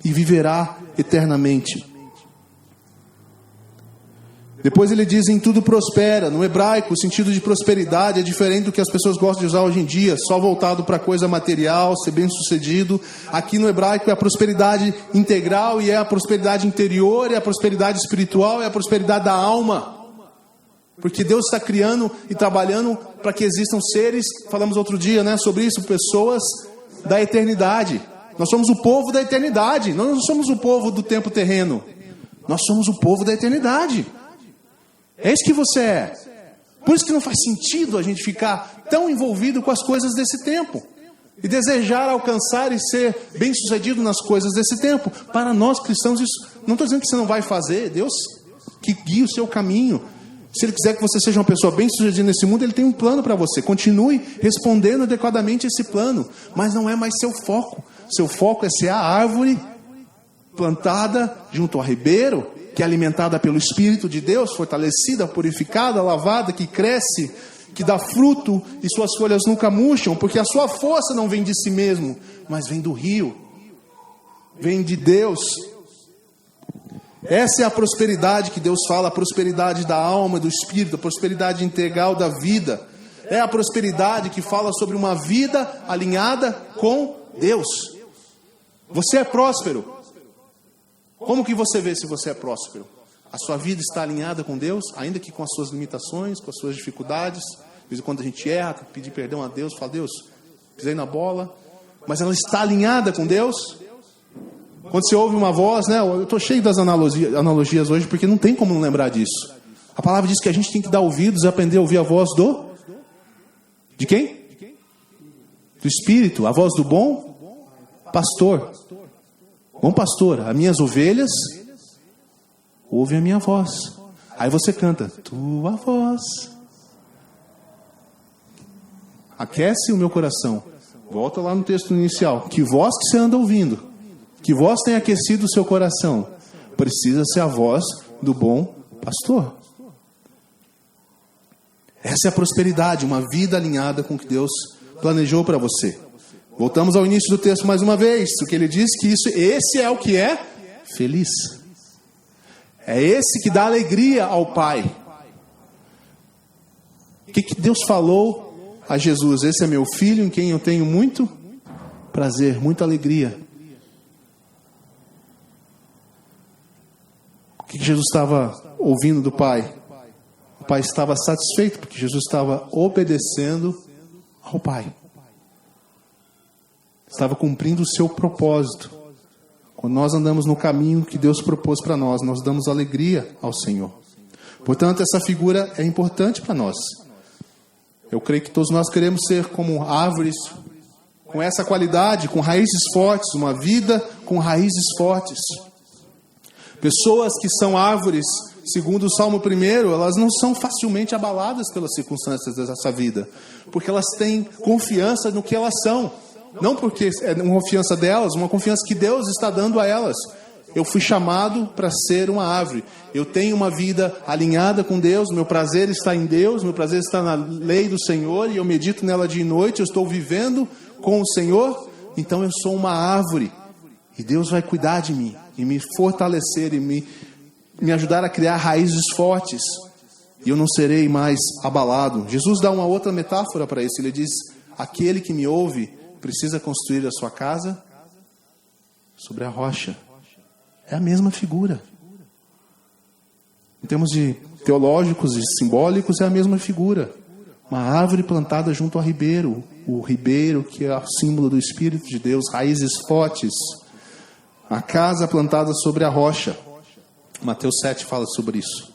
e viverá eternamente. Depois ele diz: em tudo prospera. No hebraico, o sentido de prosperidade é diferente do que as pessoas gostam de usar hoje em dia, só voltado para coisa material, ser bem sucedido. Aqui no hebraico é a prosperidade integral, e é a prosperidade interior, é a prosperidade espiritual, é a prosperidade da alma. Porque Deus está criando e trabalhando para que existam seres, falamos outro dia, né, sobre isso, pessoas da eternidade. Nós somos o povo da eternidade, nós não somos o povo do tempo terreno. Nós somos o povo da eternidade. É isso que você é. Por isso que não faz sentido a gente ficar tão envolvido com as coisas desse tempo e desejar alcançar e ser bem-sucedido nas coisas desse tempo. Para nós cristãos, isso não estou dizendo que você não vai fazer. Deus que guia o seu caminho. Se Ele quiser que você seja uma pessoa bem-sucedida nesse mundo, Ele tem um plano para você. Continue respondendo adequadamente esse plano, mas não é mais seu foco. Seu foco é ser a árvore plantada junto ao ribeiro, que é alimentada pelo Espírito de Deus, fortalecida, purificada, lavada, que cresce, que dá fruto e suas folhas nunca murcham, porque a sua força não vem de si mesmo, mas vem do rio, vem de Deus. Essa é a prosperidade que Deus fala, a prosperidade da alma, do espírito, a prosperidade integral da vida. É a prosperidade que fala sobre uma vida alinhada com Deus. Você é próspero. Como que você vê se você é próspero? A sua vida está alinhada com Deus, ainda que com as suas limitações, com as suas dificuldades. De vez em quando a gente erra, tem que pedir perdão a Deus, fala: Deus, pisei na bola. Mas ela está alinhada com Deus? Quando você ouve uma voz, né? Eu estou cheio das analogias hoje, porque não tem como não lembrar disso. A palavra diz que a gente tem que dar ouvidos e aprender a ouvir a voz de quem? Do Espírito, a voz do bom pastor. Bom pastor, as minhas ovelhas ouvem a minha voz. Aí você canta: tua voz aquece o meu coração. Volta lá no texto inicial. Que voz que você anda ouvindo? Que voz tem aquecido o seu coração? Precisa ser a voz do bom pastor. Essa é a prosperidade, uma vida alinhada com o que Deus planejou para você. Voltamos ao início do texto mais uma vez, o que ele diz que esse é o que é feliz. É esse que dá alegria ao Pai. O que Deus falou a Jesus? Esse é meu filho em quem eu tenho muito prazer, muita alegria. O que Jesus estava ouvindo do Pai? O Pai estava satisfeito porque Jesus estava obedecendo ao Pai. Estava cumprindo o seu propósito. Quando nós andamos no caminho que Deus propôs para nós, nós damos alegria ao Senhor. Portanto, essa figura é importante para nós. Eu creio que todos nós queremos ser como árvores com essa qualidade, com raízes fortes, uma vida com raízes fortes. Pessoas que são árvores, segundo o Salmo 1, elas não são facilmente abaladas pelas circunstâncias dessa vida, porque elas têm confiança no que elas são. Não porque é uma confiança delas, uma confiança que Deus está dando a elas. Eu fui chamado para ser uma árvore. Eu tenho uma vida alinhada com Deus, meu prazer está em Deus, meu prazer está na lei do Senhor, e eu medito nela dia e noite, eu estou vivendo com o Senhor, então eu sou uma árvore. E Deus vai cuidar de mim, e me fortalecer, e me ajudar a criar raízes fortes, e eu não serei mais abalado. Jesus dá uma outra metáfora para isso, ele diz: aquele que me ouve precisa construir a sua casa sobre a rocha. É a mesma figura. Em termos de teológicos e simbólicos, é a mesma figura. Uma árvore plantada junto ao ribeiro. O ribeiro que é o símbolo do Espírito de Deus, raízes fortes. A casa plantada sobre a rocha. Mateus 7 fala sobre isso.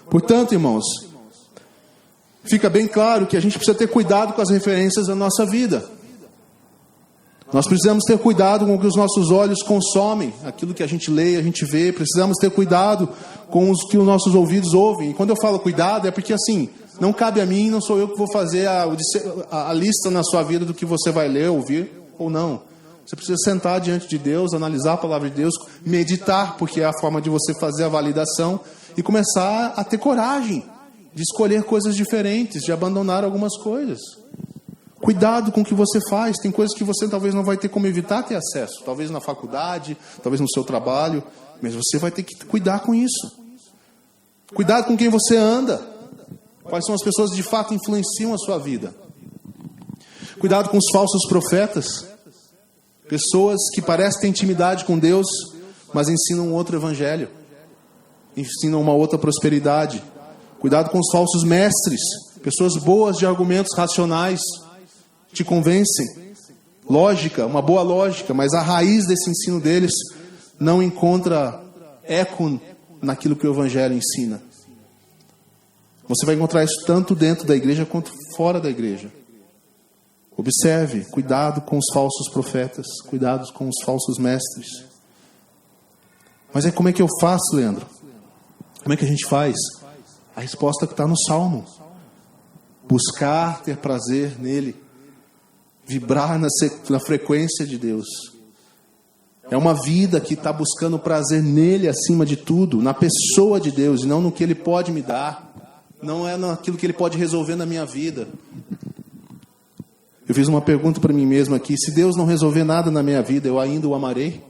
Portanto, irmãos, fica bem claro que a gente precisa ter cuidado com as referências da nossa vida. Nós precisamos ter cuidado com o que os nossos olhos consomem, aquilo que a gente lê, a gente vê. Precisamos ter cuidado com o que os nossos ouvidos ouvem. E quando eu falo cuidado, é porque assim, não cabe a mim, não sou eu que vou fazer a lista na sua vida do que você vai ler, ouvir ou não. Você precisa sentar diante de Deus, analisar a palavra de Deus, meditar, porque é a forma de você fazer a validação, e começar a ter coragem de escolher coisas diferentes, de abandonar algumas coisas. Cuidado com o que você faz. Tem coisas que você talvez não vai ter como evitar ter acesso. Talvez na faculdade, talvez no seu trabalho. Mas você vai ter que cuidar com isso. Cuidado com quem você anda. Quais são as pessoas que de fato influenciam a sua vida. Cuidado com os falsos profetas. Pessoas que parecem ter intimidade com Deus, mas ensinam um outro evangelho. Ensinam uma outra prosperidade. Cuidado com os falsos mestres. Pessoas boas de argumentos racionais. Te convencem. Lógica, uma boa lógica, mas a raiz desse ensino deles não encontra eco naquilo que o evangelho ensina. Você vai encontrar isso tanto dentro da igreja quanto fora da igreja. Observe, cuidado com os falsos profetas, cuidado com os falsos mestres. Mas como é que eu faço, Leandro? Como é que a gente faz? A resposta que está no Salmo. Buscar ter prazer nele. Vibrar na frequência de Deus. É uma vida que está buscando prazer nele acima de tudo, na pessoa de Deus, e não no que ele pode me dar. Não é naquilo que ele pode resolver na minha vida. Eu fiz uma pergunta para mim mesmo aqui: se Deus não resolver nada na minha vida, eu ainda o amarei?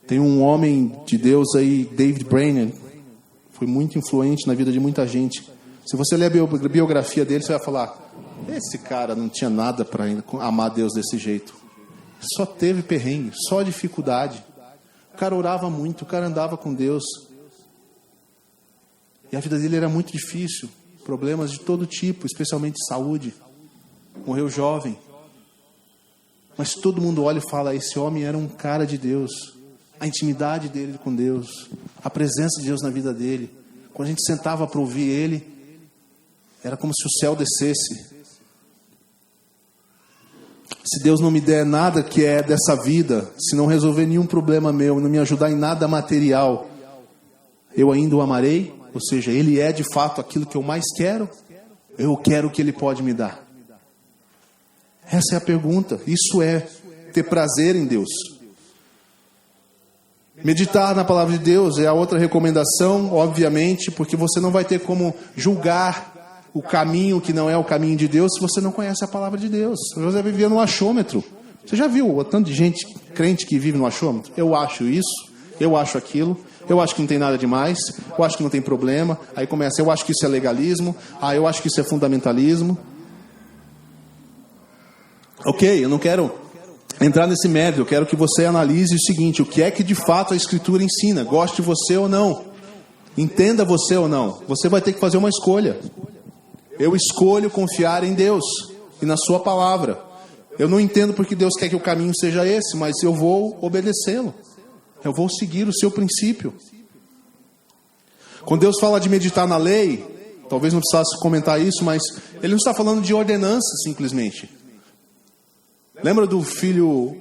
Tem um homem de Deus aí, David Brainerd, foi muito influente na vida de muita gente. Se você ler a biografia dele, você vai falar: esse cara não tinha nada para amar Deus desse jeito. Só teve perrengue, só dificuldade. O cara orava muito, o cara andava com Deus. E a vida dele era muito difícil. Problemas de todo tipo, especialmente de saúde. Morreu jovem. Mas todo mundo olha e fala: esse homem era um cara de Deus. A intimidade dele com Deus, a presença de Deus na vida dele. Quando a gente sentava para ouvir ele, era como se o céu descesse. Se Deus não me der nada que é dessa vida, se não resolver nenhum problema meu, não me ajudar em nada material, eu ainda o amarei? Ou seja, ele é de fato aquilo que eu mais quero? Eu quero o que ele pode me dar. Essa é a pergunta. Isso é ter prazer em Deus. Meditar na palavra de Deus é a outra recomendação, obviamente, porque você não vai ter como julgar o caminho que não é o caminho de Deus se você não conhece a palavra de Deus. Você vai viver no achômetro. Você já viu o tanto de gente crente que vive no achômetro? Eu acho isso, eu acho aquilo, eu acho que não tem nada demais, eu acho que não tem problema. Aí começa: eu acho que isso é legalismo, eu acho que isso é fundamentalismo. Ok, eu não quero entrar nesse mérito, eu quero que você analise o seguinte: o que é que de fato a Escritura ensina? Goste você ou não, entenda você ou não, você vai ter que fazer uma escolha. Eu escolho confiar em Deus e na sua palavra. Eu não entendo porque Deus quer que o caminho seja esse, mas eu vou obedecê-lo. Eu vou seguir o seu princípio. Quando Deus fala de meditar na lei, talvez não precisasse comentar isso, mas ele não está falando de ordenanças simplesmente. Lembra do filho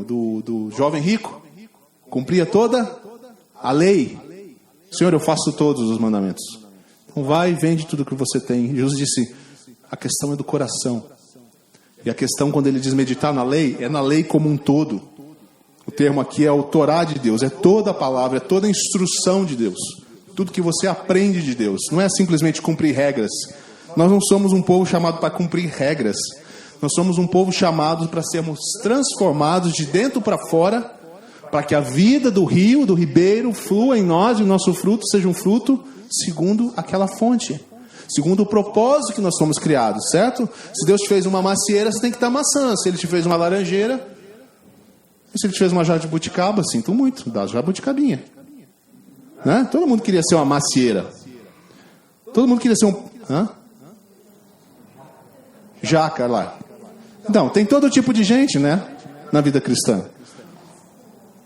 do jovem rico? Cumpria toda a lei. Senhor, eu faço todos os mandamentos. Então vai e vende tudo que você tem. Jesus disse: a questão é do coração. E a questão, quando ele diz meditar na lei, é na lei como um todo. O termo aqui é o Torá de Deus, é toda a palavra, é toda a instrução de Deus. Tudo que você aprende de Deus. Não é simplesmente cumprir regras. Nós não somos um povo chamado para cumprir regras. Nós somos um povo chamado para sermos transformados de dentro para fora, para que a vida do rio, do ribeiro, flua em nós e o nosso fruto seja um fruto segundo aquela fonte, segundo o propósito que nós fomos criados, certo? Se Deus te fez uma macieira, você tem que dar maçã. Se Ele te fez uma laranjeira, se Ele te fez uma jabuticaba, sinto muito, dá jabuticabinha, né? Todo mundo queria ser uma macieira. Todo mundo queria ser um jaca lá. Então, tem todo tipo de gente, né, na vida cristã.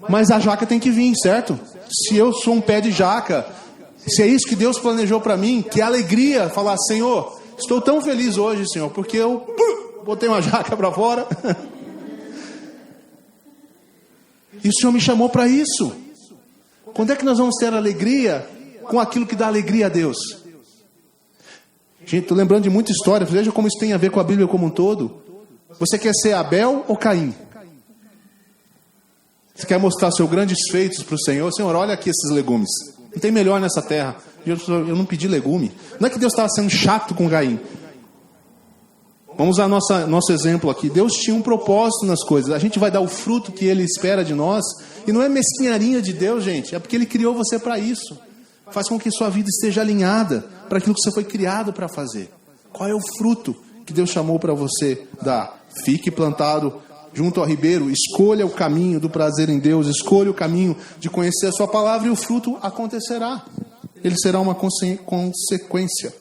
Mas a jaca tem que vir, certo? Se eu sou um pé de jaca, se é isso que Deus planejou para mim, que alegria falar: Senhor, estou tão feliz hoje, Senhor, porque eu botei uma jaca para fora. E o Senhor me chamou para isso. Quando é que nós vamos ter alegria com aquilo que dá alegria a Deus? Gente, estou lembrando de muita história. Veja como isso tem a ver com a Bíblia como um todo. Você quer ser Abel ou Caim? Você quer mostrar seus grandes feitos para o Senhor? Senhor, olha aqui esses legumes. Não tem melhor nessa terra. Eu não pedi legume. Não é que Deus estava sendo chato com Caim. Vamos usar nosso exemplo aqui. Deus tinha um propósito nas coisas. A gente vai dar o fruto que Ele espera de nós. E não é mesquinharia de Deus, gente. É porque Ele criou você para isso. Faz com que sua vida esteja alinhada para aquilo que você foi criado para fazer. Qual é o fruto que Deus chamou para você dar? Fique plantado junto ao ribeiro. Escolha o caminho do prazer em Deus. Escolha o caminho de conhecer a sua palavra e o fruto acontecerá. Ele será uma consequência.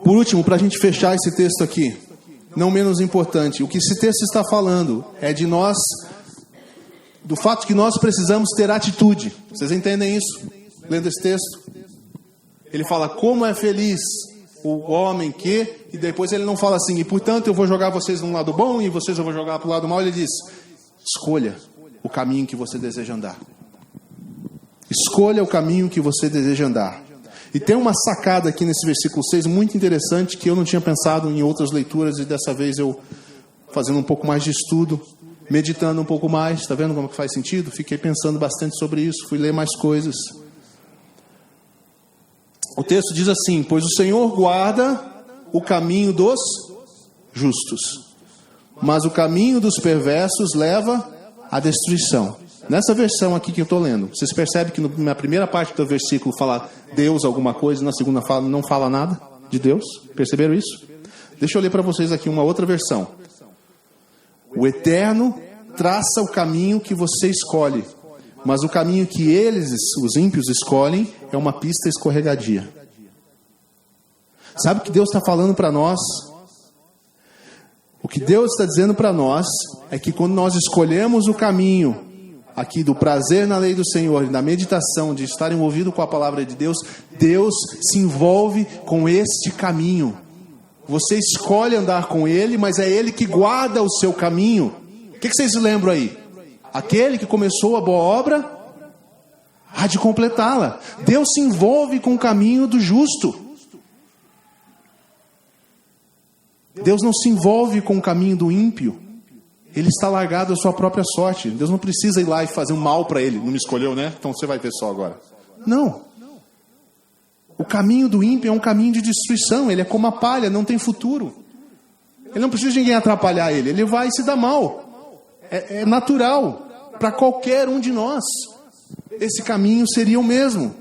Por último, para a gente fechar esse texto aqui, não menos importante, o que esse texto está falando é de nós, do fato que nós precisamos ter atitude. Vocês entendem isso? Lendo esse texto? Ele fala, como é feliz o homem que... E depois ele não fala assim, e portanto eu vou jogar vocês num lado bom e vocês eu vou jogar para o lado mau. Ele diz, escolha o caminho que você deseja andar. Escolha o caminho que você deseja andar. E tem uma sacada aqui nesse versículo 6 muito interessante que eu não tinha pensado em outras leituras e dessa vez eu, fazendo um pouco mais de estudo, meditando um pouco mais, está vendo como que faz sentido? Fiquei pensando bastante sobre isso, fui ler mais coisas. O texto diz assim, pois o Senhor guarda o caminho dos justos, mas o caminho dos perversos leva à destruição. Nessa versão aqui que eu estou lendo, vocês percebem que na primeira parte do versículo fala Deus alguma coisa, na segunda fala, não fala nada de Deus? Perceberam isso? Deixa eu ler para vocês aqui uma outra versão. O Eterno traça o caminho que você escolhe, mas o caminho que eles, os ímpios, escolhem é uma pista escorregadia. Sabe o que Deus está falando para nós? O que Deus está dizendo para nós é que quando nós escolhemos o caminho aqui do prazer na lei do Senhor e da meditação, de estar envolvido com a palavra de Deus, Deus se envolve com este caminho. Você escolhe andar com Ele, mas é Ele que guarda o seu caminho. O que vocês lembram aí? Aquele que começou a boa obra há de completá-la. Deus se envolve com o caminho do justo. Deus não se envolve com o caminho do ímpio. Ele está largado à sua própria sorte. Deus não precisa ir lá e fazer um mal para ele. Não me escolheu, né? Então você vai ver só agora. Não. O caminho do ímpio é um caminho de destruição. Ele é como a palha, não tem futuro. Ele não precisa de ninguém atrapalhar ele. Ele vai se dar mal. É natural para qualquer um de nós. Esse caminho seria o mesmo.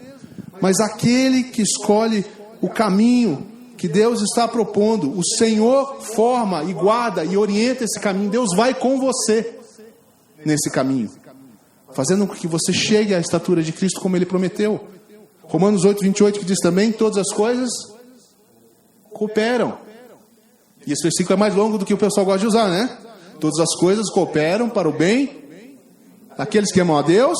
Mas aquele que escolhe o caminho que Deus está propondo, o Senhor forma e guarda e orienta esse caminho. Deus vai com você nesse caminho, fazendo com que você chegue à estatura de Cristo como Ele prometeu. Romanos 8:28 que diz também, todas as coisas cooperam. E esse versículo é mais longo do que o pessoal gosta de usar, né? Todas as coisas cooperam para o bem daqueles que amam a Deus,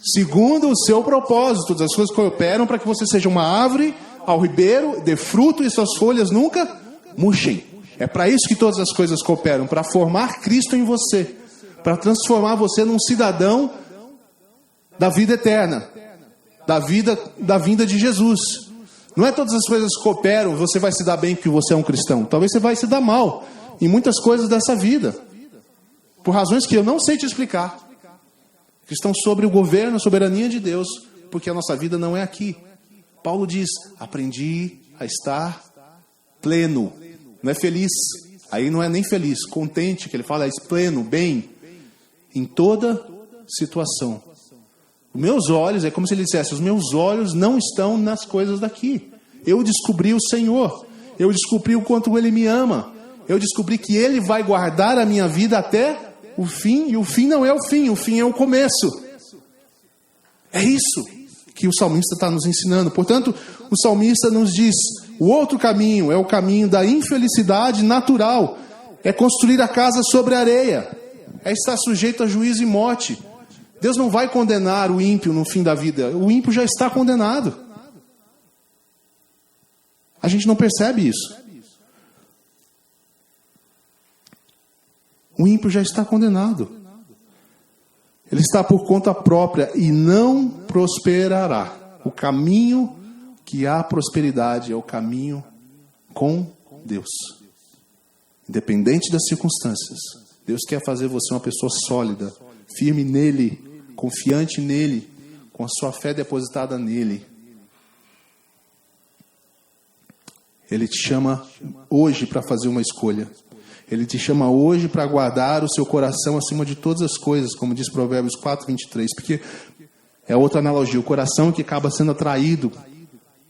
segundo o seu propósito. Todas as coisas cooperam para que você seja uma árvore ao ribeiro, dê fruto e suas folhas nunca murchem. É para isso que todas as coisas cooperam, para formar Cristo em você, para transformar você num cidadão da vida eterna, da vinda de Jesus. Não é todas as coisas cooperam, você vai se dar bem porque você é um cristão. Talvez você vai se dar mal em muitas coisas dessa vida, por razões que eu não sei te explicar, que estão sobre o governo, a soberania de Deus, porque a nossa vida não é aqui. Paulo diz, aprendi a estar pleno, não é feliz, aí não é nem feliz, contente, que ele fala, é pleno, bem, em toda situação. Os meus olhos, é como se ele dissesse, os meus olhos não estão nas coisas daqui. Eu descobri o Senhor, eu descobri o quanto Ele me ama, eu descobri que Ele vai guardar a minha vida até o fim, e o fim não é o fim é o começo. É isso que o salmista está nos ensinando. Portanto, o salmista nos diz, o outro caminho é o caminho da infelicidade natural, é construir a casa sobre a areia, é estar sujeito a juízo e morte. Deus não vai condenar o ímpio no fim da vida, o ímpio já está condenado. A gente não percebe isso. O ímpio já está condenado. Ele está por conta própria e não prosperará. O caminho que há prosperidade é o caminho com Deus. Independente das circunstâncias, Deus quer fazer você uma pessoa sólida, firme nele, confiante nele, com a sua fé depositada nele. Ele te chama hoje para fazer uma escolha. Ele te chama hoje para guardar o seu coração acima de todas as coisas, como diz Provérbios 4:23, porque é outra analogia, o coração que acaba sendo atraído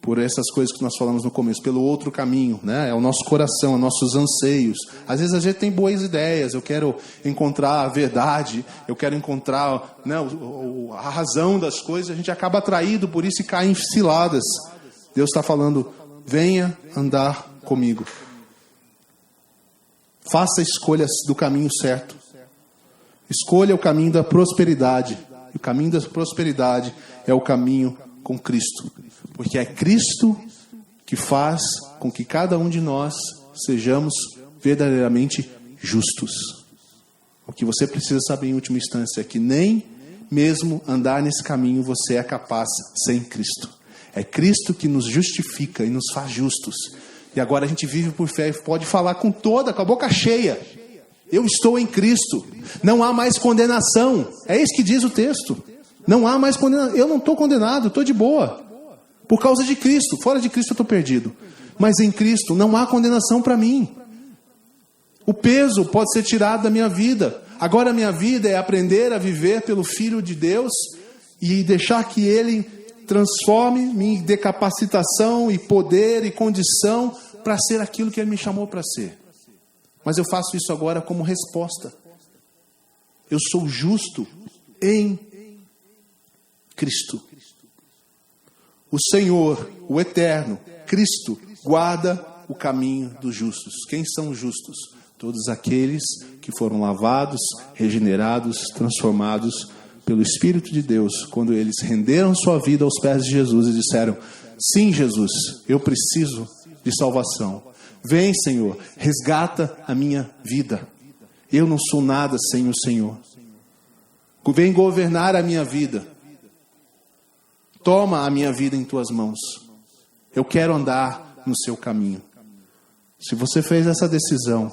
por essas coisas que nós falamos no começo, pelo outro caminho, né? É o nosso coração, os nossos anseios. Às vezes a gente tem boas ideias, eu quero encontrar a verdade, eu quero encontrar, né, a razão das coisas, a gente acaba atraído por isso e cai em ciladas. Deus está falando, venha andar comigo. Faça escolhas do caminho certo. Escolha o caminho da prosperidade. O caminho da prosperidade é o caminho com Cristo. Porque é Cristo que faz com que cada um de nós sejamos verdadeiramente justos. O que você precisa saber em última instância é que nem mesmo andar nesse caminho você é capaz sem Cristo. É Cristo que nos justifica e nos faz justos. E agora a gente vive por fé e pode falar com a boca cheia. Eu estou em Cristo. Não há mais condenação. É isso que diz o texto. Não há mais condenação. Eu não estou condenado, estou de boa. Por causa de Cristo. Fora de Cristo eu estou perdido. Mas em Cristo não há condenação para mim. O peso pode ser tirado da minha vida. Agora a minha vida é aprender a viver pelo Filho de Deus e deixar que Ele transforme, me dê capacitação e poder e condição para ser aquilo que Ele me chamou para ser. Mas eu faço isso agora como resposta. Eu sou justo em Cristo. O Senhor, o Eterno, Cristo, guarda o caminho dos justos. Quem são os justos? Todos aqueles que foram lavados, regenerados, transformados pelo Espírito de Deus, quando eles renderam sua vida aos pés de Jesus e disseram, sim, Jesus, eu preciso de salvação. Vem, Senhor, resgata a minha vida. Eu não sou nada sem o Senhor. Vem governar a minha vida. Toma a minha vida em tuas mãos. Eu quero andar no seu caminho. Se você fez essa decisão,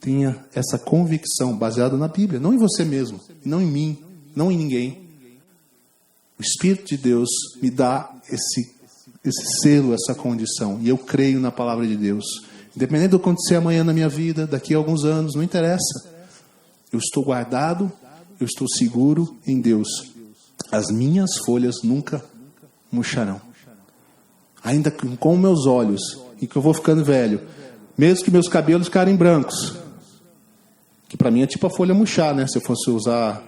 tenha essa convicção baseada na Bíblia, não em você mesmo, não em mim, não em ninguém. O Espírito de Deus me dá esse selo, essa condição. E eu creio na palavra de Deus. Independente do que acontecer amanhã na minha vida, daqui a alguns anos, não interessa. Eu estou guardado, eu estou seguro em Deus. As minhas folhas nunca murcharão. Ainda com meus olhos, e que eu vou ficando velho, mesmo que meus cabelos ficarem brancos, que para mim é tipo a folha murchar, né? Se eu fosse usar...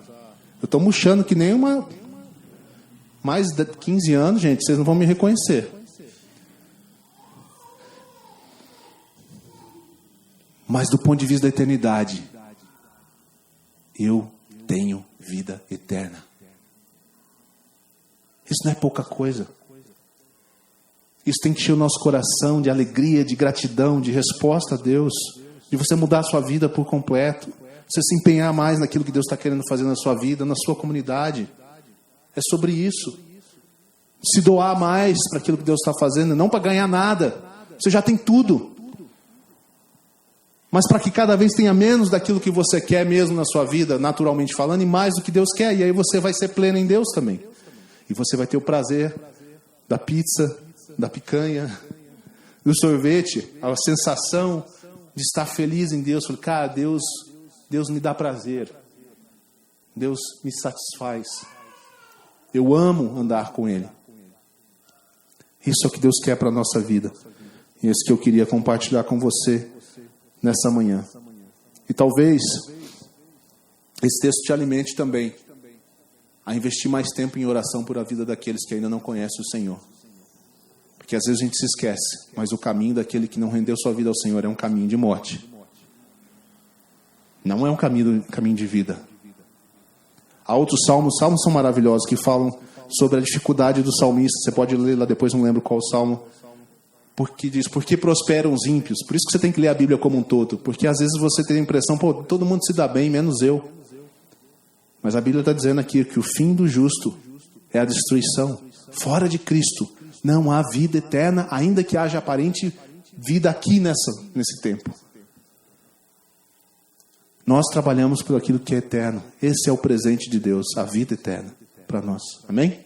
Eu estou murchando que nem uma... Mais de 15 anos, gente, vocês não vão me reconhecer. Mas do ponto de vista da eternidade, eu tenho vida eterna. Isso não é pouca coisa. Isso tem que encher o nosso coração de alegria, de gratidão, de resposta a Deus, de você mudar a sua vida por completo, você se empenhar mais naquilo que Deus está querendo fazer na sua vida, na sua comunidade. É sobre isso. Se doar mais para aquilo que Deus está fazendo, não para ganhar nada. Você já tem tudo. Mas para que cada vez tenha menos daquilo que você quer mesmo na sua vida, naturalmente falando, e mais do que Deus quer. E aí você vai ser pleno em Deus também. E você vai ter o prazer da pizza, da picanha, do sorvete, a sensação de estar feliz em Deus. Falei, cara, Deus me dá prazer. Deus me satisfaz. Eu amo andar com Ele. Isso é o que Deus quer para a nossa vida. E isso que eu queria compartilhar com você nessa manhã. E talvez esse texto te alimente também a investir mais tempo em oração por a vida daqueles que ainda não conhecem o Senhor. Porque às vezes a gente se esquece, mas o caminho daquele que não rendeu sua vida ao Senhor é um caminho de morte. Não é um caminho de vida. Há outros salmos são maravilhosos, que falam sobre a dificuldade do salmista. Você pode ler lá depois, não lembro qual salmo. Porque diz, por que prosperam os ímpios? Por isso que você tem que ler a Bíblia como um todo. Porque às vezes você tem a impressão, pô, todo mundo se dá bem, menos eu. Mas a Bíblia está dizendo aqui que o fim do justo é a destruição. Fora de Cristo não há vida eterna, ainda que haja aparente vida aqui nesse tempo. Nós trabalhamos por aquilo que é eterno. Esse é o presente de Deus, a vida eterna para nós. Amém?